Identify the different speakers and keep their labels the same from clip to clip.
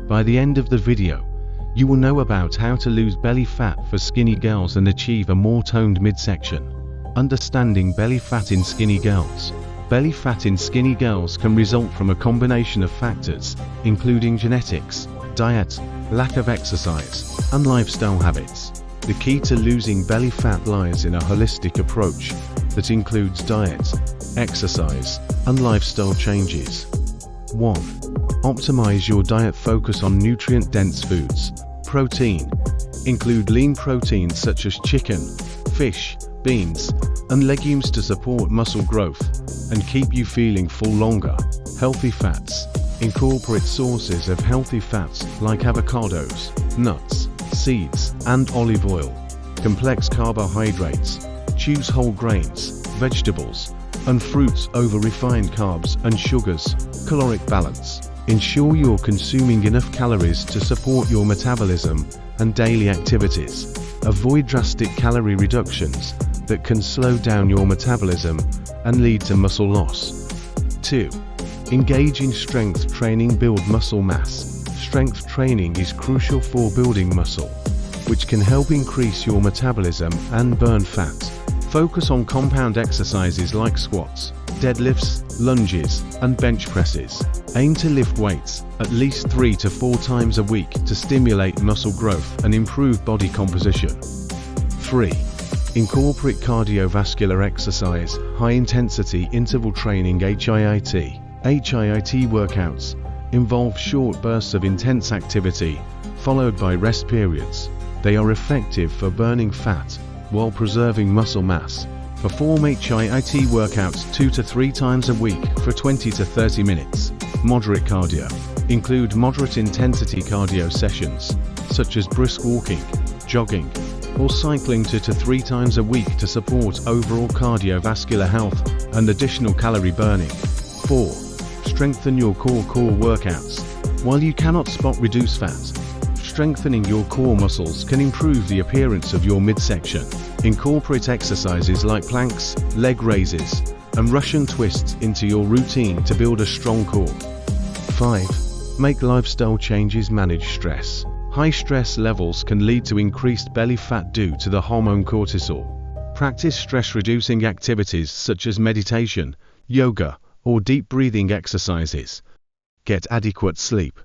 Speaker 1: By the end of the video, you will know about how to lose belly fat for skinny girls and achieve a more toned midsection. Understanding belly fat in skinny girls. Belly fat in skinny girls can result from a combination of factors, including genetics, diet, lack of exercise, and lifestyle habits. The key to losing belly fat lies in a holistic approach that includes diet, exercise, and lifestyle changes. 1. Optimize your diet. Focus on nutrient-dense foods. Protein. Include lean proteins such as chicken, fish, beans, and legumes to support muscle growth and keep you feeling full longer. Healthy fats. Incorporate sources of healthy fats like avocados, nuts, seeds, and olive oil. Complex carbohydrates. Choose whole grains, vegetables, and fruits over refined carbs and sugars. Caloric balance. Ensure you're consuming enough calories to support your metabolism and daily activities. Avoid drastic calorie reductions that can slow down your metabolism and lead to muscle loss. 2. Engage in strength training. Build muscle mass. Strength training is crucial for building muscle, which can help increase your metabolism and burn fat. Focus on compound exercises like squats, deadlifts, lunges, and bench presses. Aim to lift weights at least 3 to 4 times a week to stimulate muscle growth and improve body composition. 3. Incorporate cardiovascular exercise. High-intensity interval training (HIIT). HIIT workouts involve short bursts of intense activity, followed by rest periods. They are effective for burning fat while preserving muscle mass. Perform HIIT workouts 2 to 3 times a week for 20 to 30 minutes. Moderate cardio. Include moderate intensity cardio sessions, such as brisk walking, jogging, or cycling 2 to 3 times a week to support overall cardiovascular health and additional calorie burning. 4. Strengthen your core workouts. While you cannot spot reduce fat, strengthening your core muscles can improve the appearance of your midsection. Incorporate exercises like planks, leg raises, and Russian twists into your routine to build a strong core. 5. Make lifestyle changes. Manage stress. High stress levels can lead to increased belly fat due to the hormone cortisol. Practice stress-reducing activities such as meditation, yoga, or deep breathing exercises. Get adequate sleep.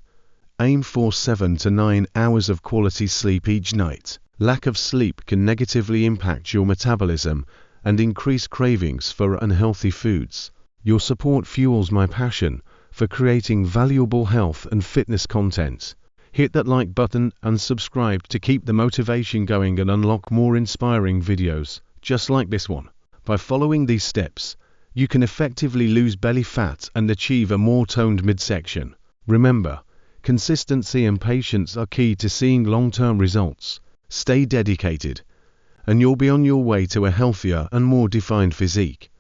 Speaker 1: Aim for 7 to 9 hours of quality sleep each night. Lack of sleep can negatively impact your metabolism and increase cravings for unhealthy foods. Your support fuels my passion for creating valuable health and fitness content. Hit that like button and subscribe to keep the motivation going and unlock more inspiring videos just like this one. By following these steps, you can effectively lose belly fat and achieve a more toned midsection. Remember, consistency and patience are key to seeing long-term results. Stay dedicated, and you'll be on your way to a healthier and more defined physique.